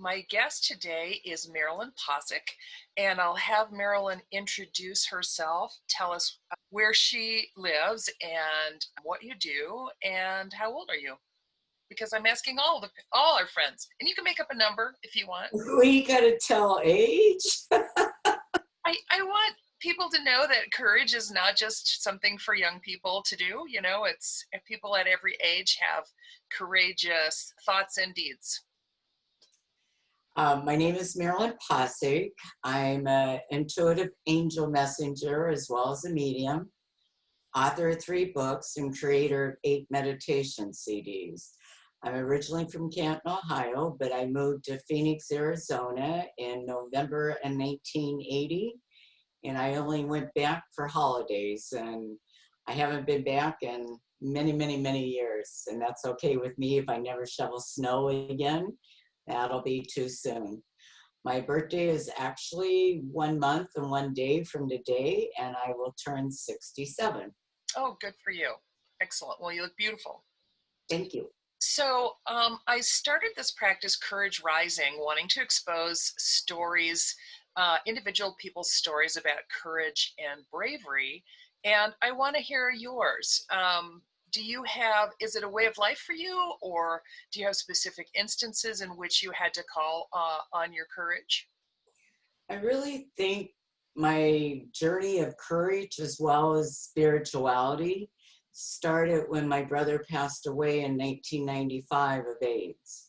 My guest today is Marilyn Poscic, and I'll have Marilyn introduce herself, tell us where she lives and what you do, and how old are you? Because I'm asking all our friends, and you can make up a number if you want. We gotta tell age. I want people to know that courage is not just something for young people to do. You know, it's people at every age have courageous thoughts and deeds. My name is Marilyn Poscic. I'm an intuitive angel messenger as well as a medium, author of 3 books, and creator of 8 meditation CDs. I'm originally from Canton, Ohio, but I moved to Phoenix, Arizona in November of 1980, and I only went back for holidays, and I haven't been back in many, many, many years, and that's okay with me if I never shovel snow again. That'll be too soon. My birthday is actually 1 month and 1 day from today, and I will turn 67. Oh, good for you. Excellent. Well, you look beautiful. Thank you. So I started this practice, Courage Rising, wanting to expose stories, individual people's stories about courage and bravery. And I want to hear yours. Is it a way of life for you, or do you have specific instances in which you had to call on your courage? I really think my journey of courage as well as spirituality started when my brother passed away in 1995 of AIDS.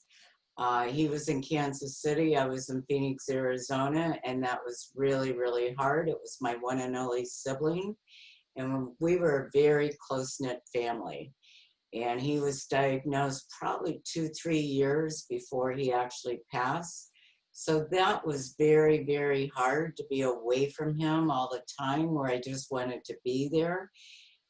He was in Kansas City, I was in Phoenix, Arizona, and that was really, really hard. It was my one and only sibling, and we were a very close-knit family. And he was diagnosed probably 2, 3 years before he actually passed. So that was very, very hard to be away from him all the time, where I just wanted to be there.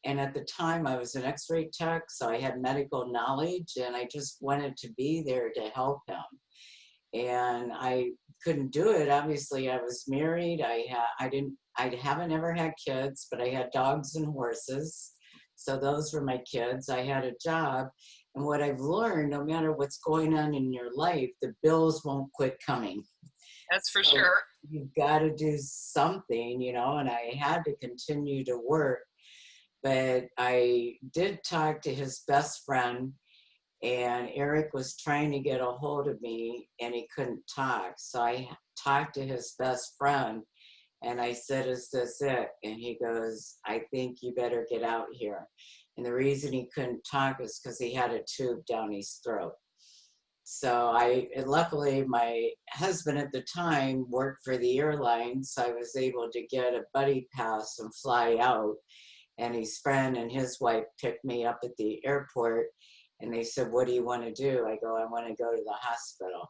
And at the time I was an x-ray tech, so I had medical knowledge, and I just wanted to be there to help him. And I couldn't do it. Obviously I was married. I haven't ever had kids, but I had dogs and horses. So those were my kids. I had a job. And what I've learned, no matter what's going on in your life, the bills won't quit coming. That's for So sure. you've got to do something, and I had to continue to work. But I did talk to his best friend, and Eric was trying to get a hold of me, and he couldn't talk. So I talked to his best friend, and I said, "Is this it?" And he goes, "I think you better get out here." And the reason he couldn't talk is because he had a tube down his throat. So luckily my husband at the time worked for the airlines, so I was able to get a buddy pass and fly out. And his friend and his wife picked me up at the airport, and they said, "What do you want to do?" I go, "I want to go to the hospital."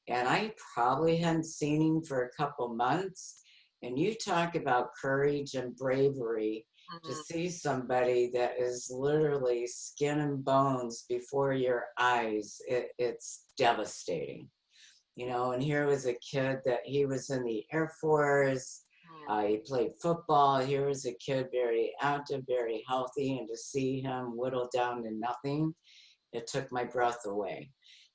And I probably hadn't seen him for a couple months. And you talk about courage and bravery, to Mhm. see somebody that is literally skin and bones before your eyes, it's devastating. And here was a kid that he was in the Air Force. He played football. Here was a kid very active, very healthy, and to see him whittled down to nothing, it took my breath away.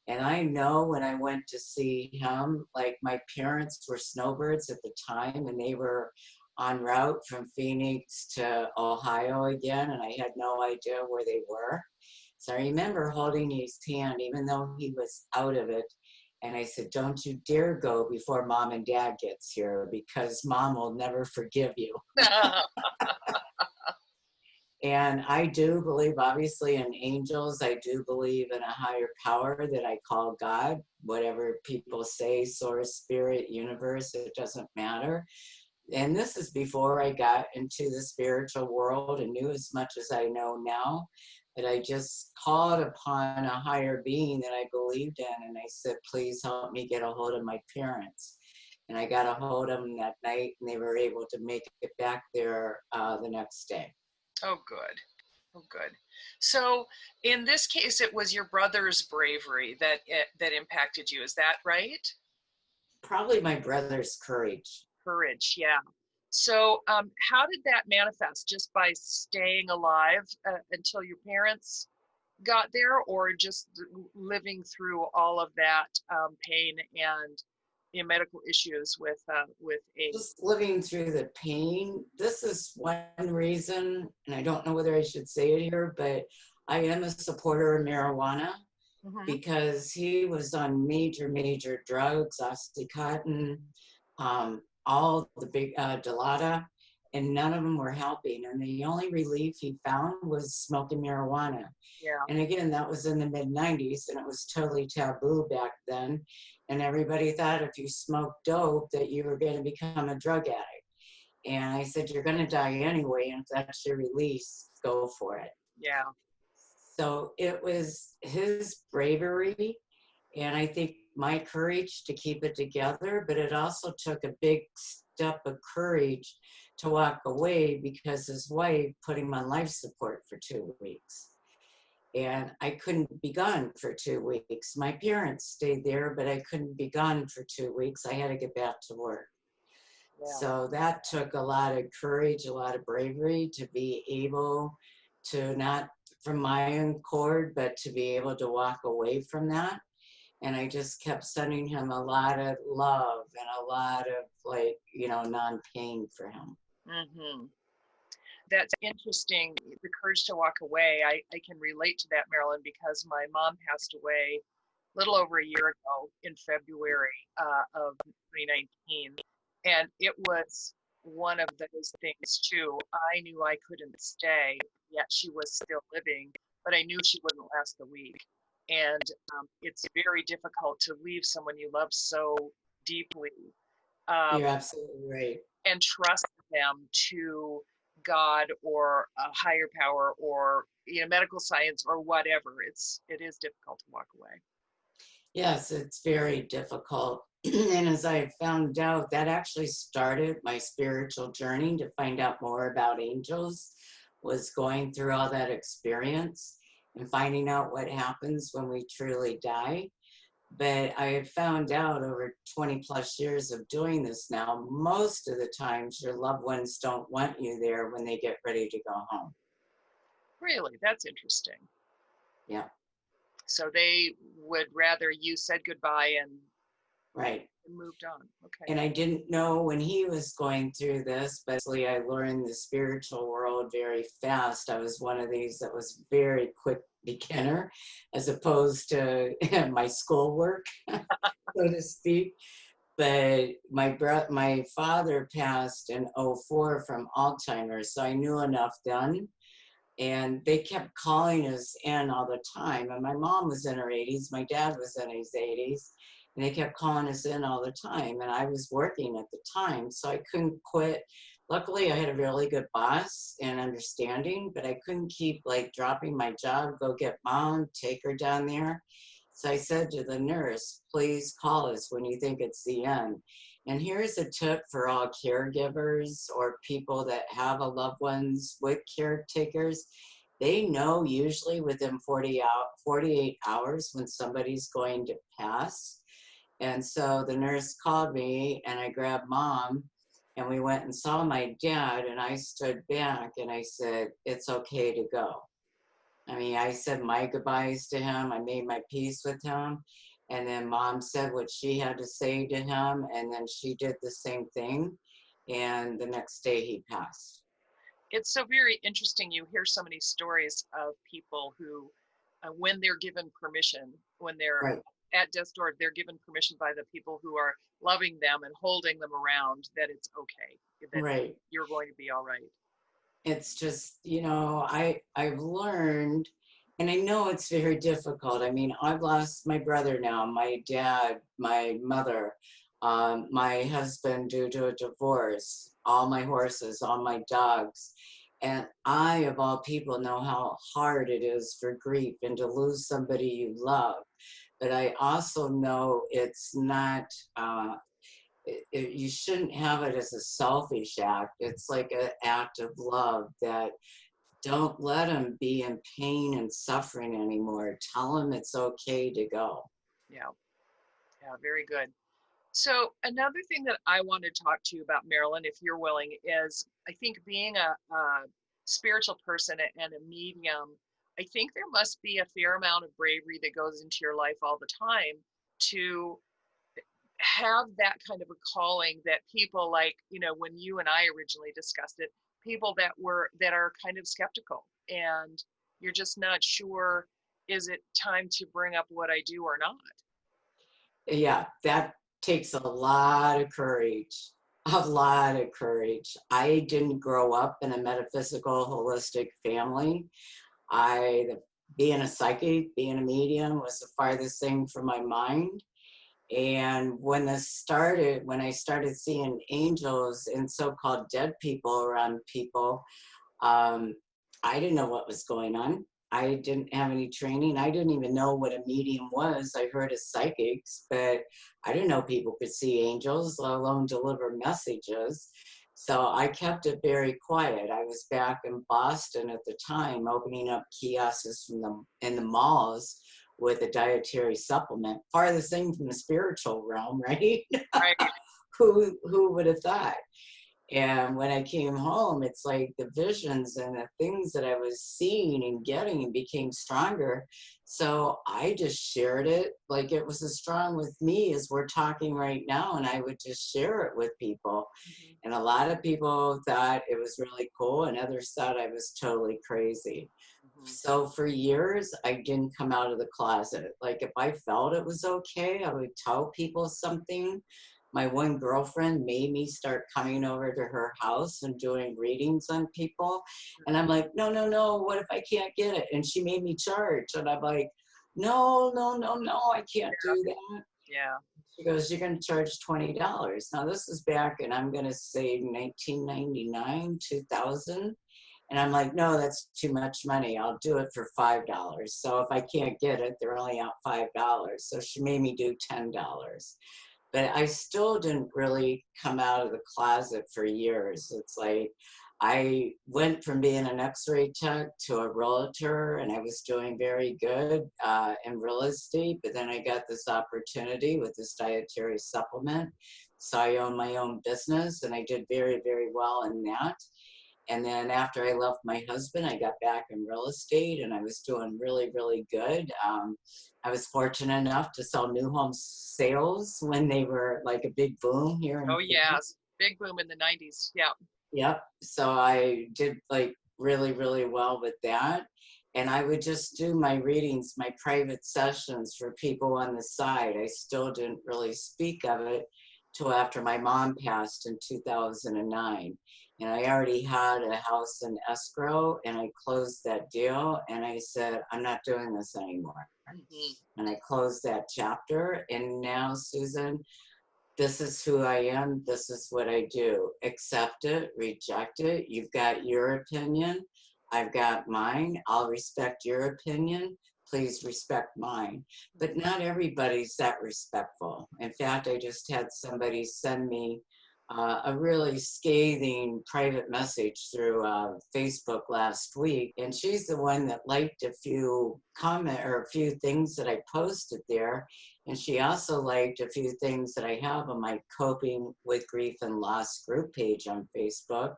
And I know when I went to see him, like, my parents were snowbirds at the time, and they were en route from Phoenix to Ohio again, and I had no idea where they were. So I remember holding his hand, even though he was out of it. And I said, "Don't you dare go before mom and dad gets here, because mom will never forgive you." And I do believe, obviously, in angels. I do believe in a higher power that I call God. Whatever people say, source, spirit, universe, it doesn't matter. And this is before I got into the spiritual world and knew as much as I know now. That I just called upon a higher being that I believed in, and I said, "Please help me get a hold of my parents." And I got a hold of them that night, and they were able to make it back there the next day. Oh, good. Oh, good. So in this case, it was your brother's bravery that impacted you. Is that right? Probably my brother's courage. Courage, yeah. So how did that manifest? Just by staying alive until your parents got there, or just living through all of that pain and medical issues with AIDS? Just living through the pain. This is one reason, and I don't know whether I should say it here, but I am a supporter of marijuana Hmm. because he was on major, major drugs, Oxycontin, all the big Dilaudid, and none of them were helping. And the only relief he found was smoking marijuana. Yeah, And again, that was in the mid 90s, and it was totally taboo back then. And everybody thought if you smoked dope that you were going to become a drug addict. And I said, you're going to die anyway. And if that's your release, go for it. yeah, So it was his bravery and I think my courage to keep it together, but it also took a big step of courage to walk away because his wife put him on life support for 2 weeks. And I couldn't be gone for 2 weeks. My parents stayed there, but I couldn't be gone for 2 weeks. I had to get back to work. yeah. So that took a lot of courage, a lot of bravery to be able to not from my own accord, but to be able to walk away from that. And I just kept sending him a lot of love and a lot of like, non-pain for him. Hmm. That's interesting. The courage to walk away. I can relate to that, Marilyn, because my mom passed away a little over a year ago in February of 2019. And it was one of those things, too. I knew I couldn't stay, yet she was still living, but I knew she wouldn't last the week. And it's very difficult to leave someone you love so deeply, um, You're absolutely right. and trust them to God or a higher power or medical science or whatever. It is difficult to walk away. Yes, it's very difficult. And as I found out, that actually started my spiritual journey to find out more about angels, was going through all that experience and finding out what happens when we truly die. But I had found out over 20 plus years of doing this now, most of the times your loved ones don't want you there when they get ready to go home. Really, that's interesting. Yeah, So they would rather you said goodbye right. and moved on. Okay. And I didn't know when he was going through this, but I learned the spiritual world very fast. I was one of these that was very quick beginner as opposed to my schoolwork, so to speak. But my father passed in '04 from Alzheimer's, so I knew enough then. And they kept calling us in all the time. And my mom was in her 80s, my dad was in his 80s, and they kept calling us in all the time. And I was working at the time, so I couldn't quit. Luckily, I had a really good boss and understanding, but I couldn't keep like dropping my job, go get mom, take her down there. So I said to the nurse, please call us when you think it's the end. And here's a tip for all caregivers or people that have a loved ones with caretakers. They know usually within 48 hours when somebody's going to pass. And so the nurse called me and I grabbed mom and we went and saw my dad and I stood back and I said, it's okay to go. I mean, I said my goodbyes to him. I made my peace with him. And then mom said what she had to say to him. And then she did the same thing. And the next day he passed. It's so very interesting. You hear so many stories of people who, when they're given permission, when they're Right. at death's door, they're given permission by the people who are loving them and holding them around that it's okay, that Right. you're going to be all right. It's just, I've learned, and I know it's very difficult. I mean, I've lost my brother now, my dad, my mother, my husband due to a divorce, all my horses, all my dogs. And I, of all people, know how hard it is for grief and to lose somebody you love. But I also know it's not, you shouldn't have it as a selfish act. It's like an act of love that don't let them be in pain and suffering anymore. Tell them it's okay to go. Yeah, yeah, very good. So another thing that I want to talk to you about, Marilyn, if you're willing, is I think being a spiritual person and a medium, I think there must be a fair amount of bravery that goes into your life all the time to have that kind of a calling that people like, when you and I originally discussed it, people that are kind of skeptical, and you're just not sure, is it time to bring up what I do or not? Yeah, that takes a lot of courage. A lot of courage. I didn't grow up in a metaphysical, holistic family. Being a psychic, being a medium was the farthest thing from my mind. And when I started seeing angels and so-called dead people around people, um, I didn't know what was going on. I didn't have any training. I didn't even know what a medium was. I heard of psychics, but I didn't know people could see angels, let alone deliver messages. So I kept it very quiet. I was back in Boston at the time, opening up kiosks in the malls with a dietary supplement. Farthest thing from the spiritual realm, right? Right. Who would have thought? And when I came home, it's like the visions and the things that I was seeing and getting became stronger. So I just shared it like it was as strong with me as we're talking right now. And I would just share it with people. Mm-hmm. And a lot of people thought it was really cool, and others thought I was totally crazy. Mm-hmm. So for years, I didn't come out of the closet. Like if I felt it was okay, I would tell people something. My one girlfriend made me start coming over to her house and doing readings on people. And I'm like, no, no, no, what if I can't get it? And she made me charge. And I'm like, no, no, no, no, I can't do that. Yeah. She goes, you're going to charge $20. Now, this is back, and I'm going to say 1999, 2000. And I'm like, no, that's too much money. I'll do it for $5. So if I can't get it, they're only out $5. So she made me do $10. But I still didn't really come out of the closet for years. It's like I went from being an x-ray tech to a realtor, and I was doing very good in real estate. But then I got this opportunity with this dietary supplement. So I own my own business, and I did very, very well in that. And then after I left my husband, I got back in real estate, and I was doing really, really good. I was fortunate enough to sell new home sales when they were like a big boom here in Oh, Phoenix. yes. Big boom in the 90s. Yeah. Yep. So I did like really, really well with that. And I would just do my readings, my private sessions for people on the side. I still didn't really speak of it till after my mom passed in 2009. And I already had a house in escrow, and I closed that deal. And I said, I'm not doing this anymore. Mm-hmm. And I closed that chapter. And now, Susan, this is who I am. This is what I do. Accept it, reject it. You've got your opinion. I've got mine. I'll respect your opinion. Please respect mine. But not everybody's that respectful. In fact, I just had somebody send me a really scathing private message through Facebook last week, and she's the one that liked a few a few things that I posted there, and she also liked a few things that I have on my Coping with Grief and Loss group page on Facebook.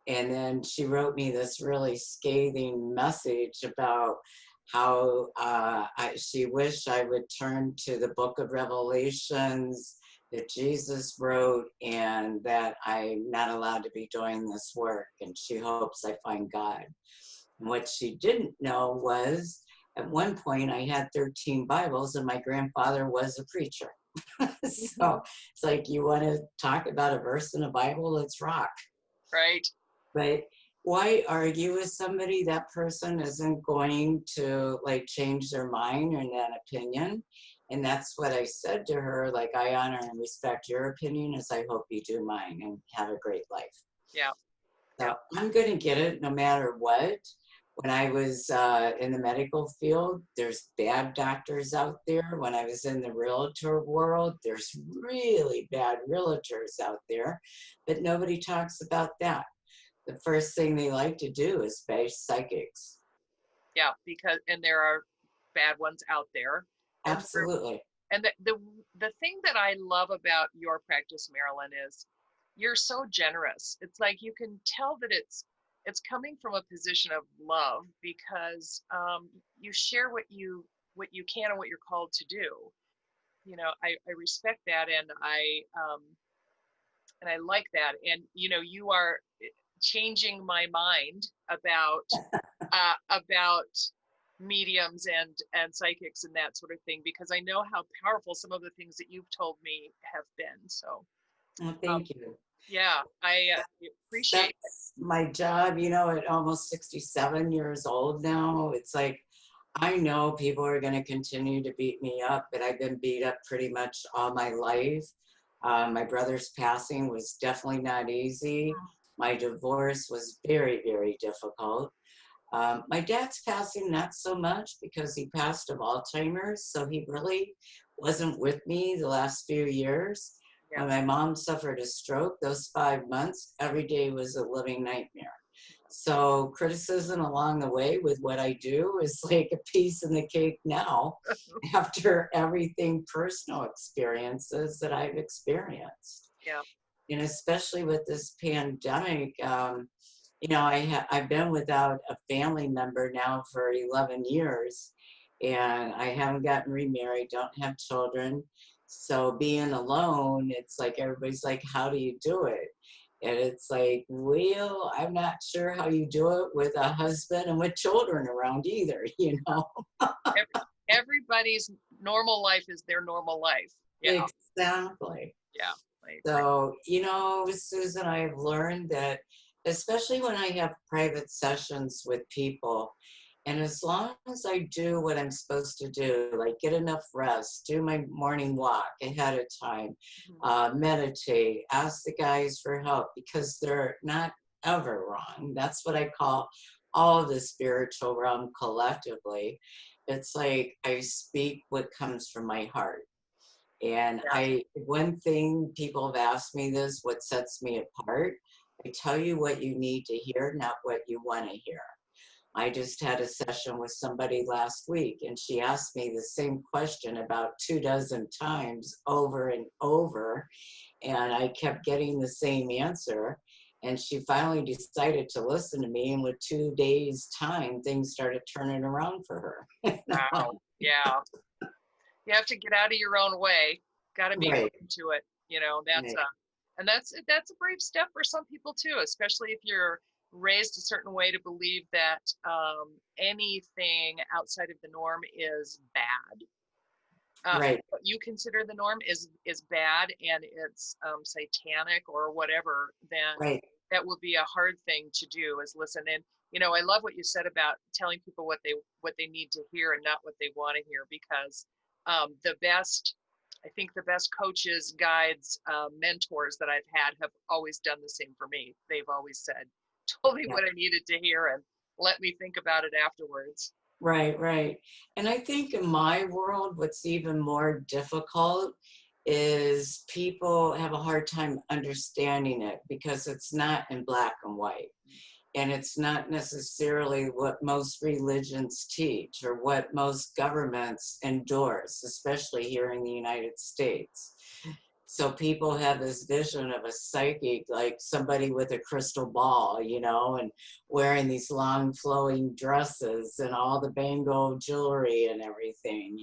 And then she wrote me this really scathing message about how she wished I would turn to the book of Revelations that Jesus wrote, and that I'm not allowed to be doing this work. And she hopes I find God. And what she didn't know was at one point I had 13 Bibles, and my grandfather was a preacher. So it's like, you want to talk about a verse in the Bible? Let's rock. Right. But why argue with somebody? That person isn't going to like change their mind or that opinion. And that's what I said to her, like, I honor and respect your opinion as I hope you do mine, and have a great life. Yeah. Yeah. So I'm going to get it no matter what. When I was in the medical field, there's bad doctors out there. When I was in the realtor world, there's really bad realtors out there, but nobody talks about that. The first thing they like to do is bash psychics. Yeah. And there are bad ones out there. And Absolutely. the thing that I love about your practice, Marilyn, is you're so generous. It's like you can tell that it's coming from a position of love because you share what you can and what you're called to do. You know, I respect that, and I like that. And you know, you are changing my mind about mediums and psychics and that sort of thing, because I know how powerful some of the things that you've told me have been. So Well, um, thank you. yeah, I appreciate it. That's my job, at almost 67 years old now. It's like, I know people are going to continue to beat me up, but I've been beat up pretty much all my life. My brother's passing was definitely not easy. My divorce was very, very difficult. My dad's passing, not so much because he passed of Alzheimer's, so he really wasn't with me the last few years. Yeah. When my mom suffered a stroke, those 5 months, every day was a living nightmare. So criticism along the way with what I do is like a piece in the cake now after everything personal experiences that I've experienced. Yeah. And especially with this pandemic, I've been without a family member now for 11 years, and I haven't gotten remarried, don't have children. So being alone, it's like everybody's like, how do you do it? And it's like, well, I'm not sure how you do it with a husband and with children around either, you know? Everybody's normal life is their normal life. Yeah. Exactly. Yeah. I agree. So, Susan, I've learned that, especially when I have private sessions with people, and as long as I do what I'm supposed to do, like get enough rest, do my morning walk ahead of time, Mhm. meditate, ask the guys for help because they're not ever wrong. That's what I call all of the spiritual realm collectively. It's like I speak what comes from my heart. And Yeah. one thing people have asked me this, what sets me apart? I tell you what you need to hear, not what you want to hear. I just had a session with somebody last week, and she asked me the same question about 2 dozen times over and over, and I kept getting the same answer. And she finally decided to listen to me, and with 2 days' time, things started turning around for her. And I'm like, Wow. Yeah. You have to get out of your own way. Got to be right, open to it. You know, that's right, that's a brave step for some people too, especially if you're raised a certain way to believe that anything outside of the norm is bad. right, What you consider the norm is bad and it's satanic or whatever, then right. that will be a hard thing to do is listen. And you know, I love what you said about telling people what they need to hear and not what they want to hear, because the best, I think the best coaches, guides, mentors that I've had have always done the same for me. They've always said, told me Yeah. what I needed to hear and let me think about it afterwards. Right, right. And I think in my world, what's even more difficult is people have a hard time understanding it because it's not in black and white. And it's not necessarily what most religions teach or what most governments endorse, especially here in the United States. So people have this vision of a psychic, like somebody with a crystal ball, and wearing these long flowing dresses and all the bangle jewelry and everything.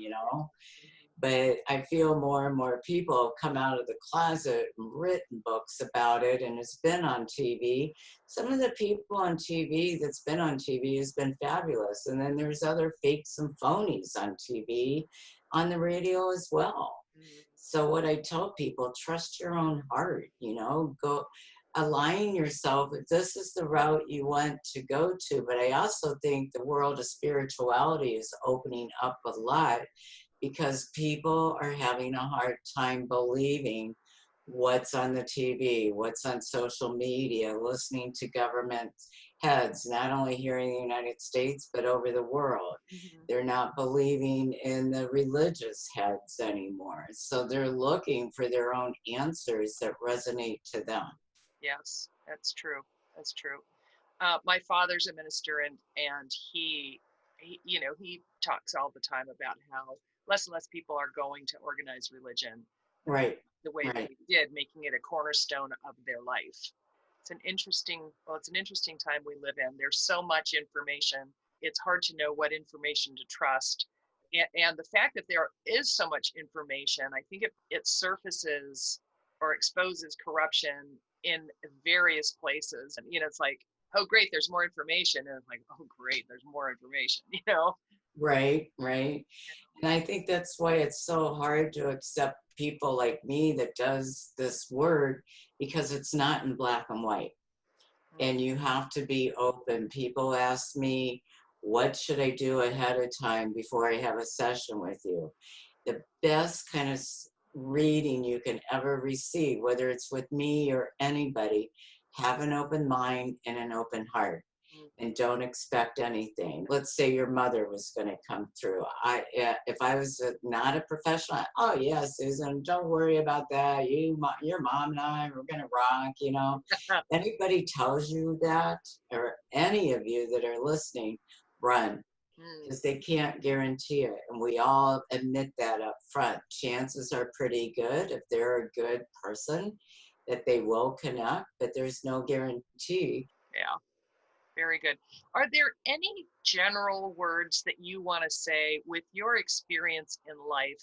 But I feel more and more people have come out of the closet and written books about it, and it's been on TV. Some of the people on TV that's been on TV has been fabulous. And then there's other fakes and phonies on TV, on the radio as well. Mhm. So what I tell people, trust your own heart, go align yourself if this is the route you want to go to. But I also think the world of spirituality is opening up a lot because people are having a hard time believing what's on the TV, what's on social media, listening to government heads, not only here in the United States, but over the world. Mhm. They're not believing in the religious heads anymore. So they're looking for their own answers that resonate to them. Yes, that's true. That's true. My father's a minister, and you know, he talks all the time about how less and less people are going to organized religion Right, the way that right, he did, making it a cornerstone of their life. it's an interesting, well, it's an interesting time we live in. There's so much information. It's hard to know what information to trust. And the fact that there is so much information, I think it surfaces or exposes corruption in various places. And, it's like, oh, great, there's more information. And it's like, oh, great, there's more information, Right, right. And I think that's why it's so hard to accept people like me that does this word, because it's not in black and white. And you have to be open. People ask me, what should I do ahead of time before I have a session with you? The best kind of reading you can ever receive, whether it's with me or anybody, have an open mind and an open heart, and don't expect anything. Let's say your mother was going to come through. If I was not a professional, oh yeah, Susan, don't worry about that. Your mom and I, we're going to rock. Anybody tells you that, or any of you that are listening, run, because they can't guarantee it. And we all admit that up front. Chances are pretty good, if they're a good person, that they will connect, but there's no guarantee. Yeah. Very good. Are there any general words that you want to say with your experience in life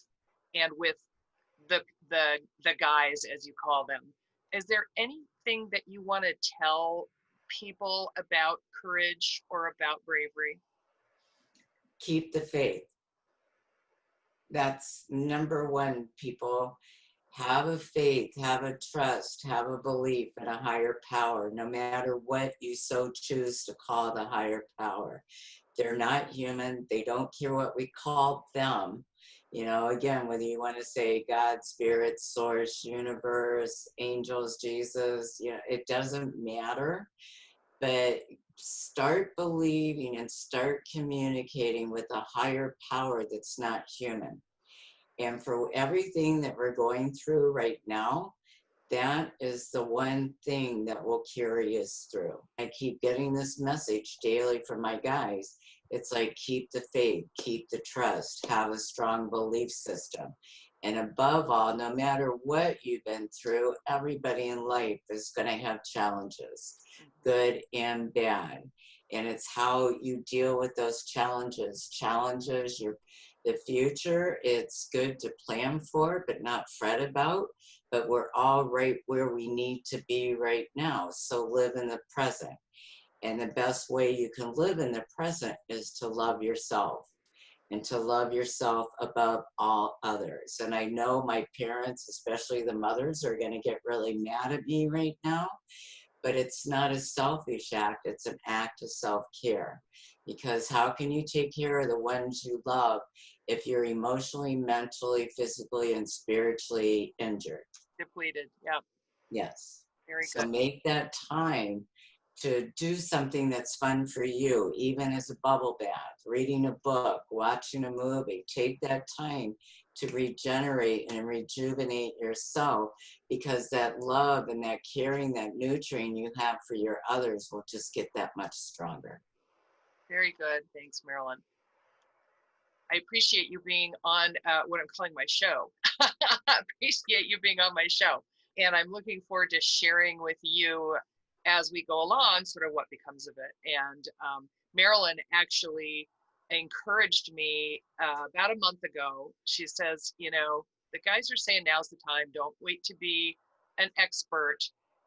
and with the guys, as you call them? Is there anything that you want to tell people about courage or about bravery? Keep the faith. That's number one, people. Have a faith, have a trust, have a belief in a higher power, no matter what you so choose to call the higher power. They're not human. They don't care what we call them. Again, whether you want to say God, spirit, source, universe, angels, Jesus, it doesn't matter. But start believing and start communicating with a higher power that's not human. And for everything that we're going through right now, that is the one thing that will carry us through. I keep getting this message daily from my guys. It's like, keep the faith, keep the trust, have a strong belief system. And above all, no matter what you've been through, everybody in life is going to have challenges, good and bad. And it's how you deal with those challenges. The future, it's good to plan for, but not fret about. But we're all right where we need to be right now. So live in the present. And the best way you can live in the present is to love yourself, and to love yourself above all others. And I know my parents, especially the mothers, are going to get really mad at me right now. But it's not a selfish act, it's an act of self-care. Because how can you take care of the ones you love if you're emotionally, mentally, physically, and spiritually injured? Depleted. Yeah. Yes. Very So good. make that time to do something that's fun for you, even as a bubble bath, reading a book, watching a movie. Take that time to regenerate and rejuvenate yourself, because that love and that caring, that nurturing you have for your others will just get that much stronger. Very good. Thanks, Marilyn. I appreciate you being on what I'm calling my show. I appreciate you being on my show. And I'm looking forward to sharing with you as we go along, sort of what becomes of it. And Marilyn actually encouraged me about a month ago. She says, the guys are saying now's the time. Don't wait to be an expert,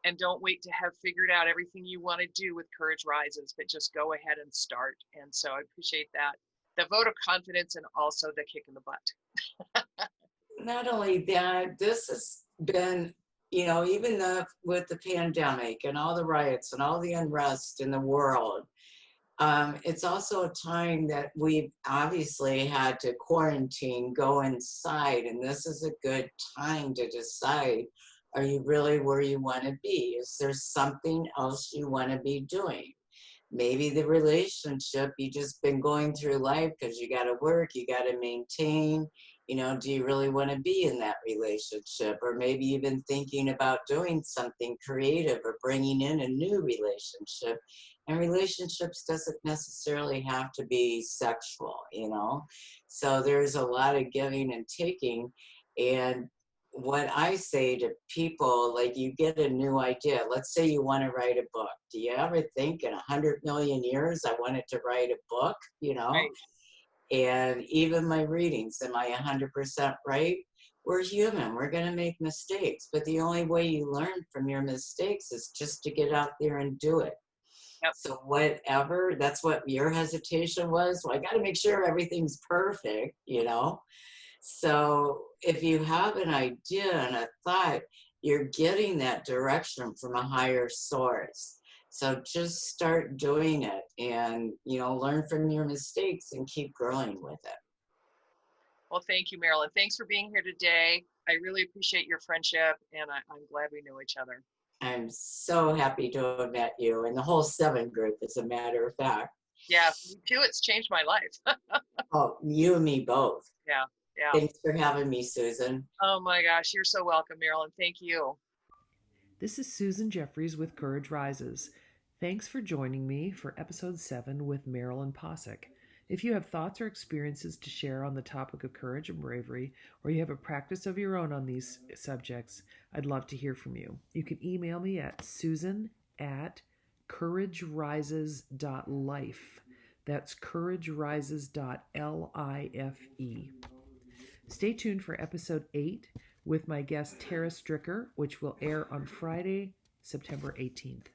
and don't wait to have figured out everything you want to do with Courage Rises, but just go ahead and start. And so I appreciate that. The vote of confidence, and also the kick in the butt. Not only that, this has been, even with the pandemic and all the riots and all the unrest in the world, it's also a time that we've obviously had to quarantine, go inside, and this is a good time to decide, are you really where you want to be? Is there something else you want to be doing? Maybe the relationship, you just been going through life because you got to work, you got to maintain. Do you really want to be in that relationship? Or maybe you've been thinking about doing something creative or bringing in a new relationship. And relationships doesn't necessarily have to be sexual, So there's a lot of giving and taking. And what I say to people, like you get a new idea. Let's say you want to write a book. Do you ever think in 100 million years I wanted to write a book? Right. And even my readings, am I 100% right? We're human. We're going to make mistakes. But the only way you learn from your mistakes is just to get out there and do it. Yep. So, whatever, that's what your hesitation was. Well, I got to make sure everything's perfect. So, if you have an idea and a thought, you're getting that direction from a higher source. So just start doing it and, learn from your mistakes and keep growing with it. Well, thank you, Marilyn. Thanks for being here today. I really appreciate your friendship, and I'm glad we know each other. I'm so happy to have met you and the whole seven group, as a matter of fact. Yeah, me too. It's changed my life. Oh, you and me both. Yeah, yeah. Thanks for having me, Susan. Oh my gosh, you're so welcome, Marilyn. Thank you. This is Susan Jeffries with Courage Rises. Thanks for joining me for episode 7 with Marilyn Poscic. If you have thoughts or experiences to share on the topic of courage and bravery, or you have a practice of your own on these subjects, I'd love to hear from you. You can email me at susan@couragerises.life. That's couragerises.life. Stay tuned for episode 8 with my guest Tara Stricker, which will air on Friday, September 18th.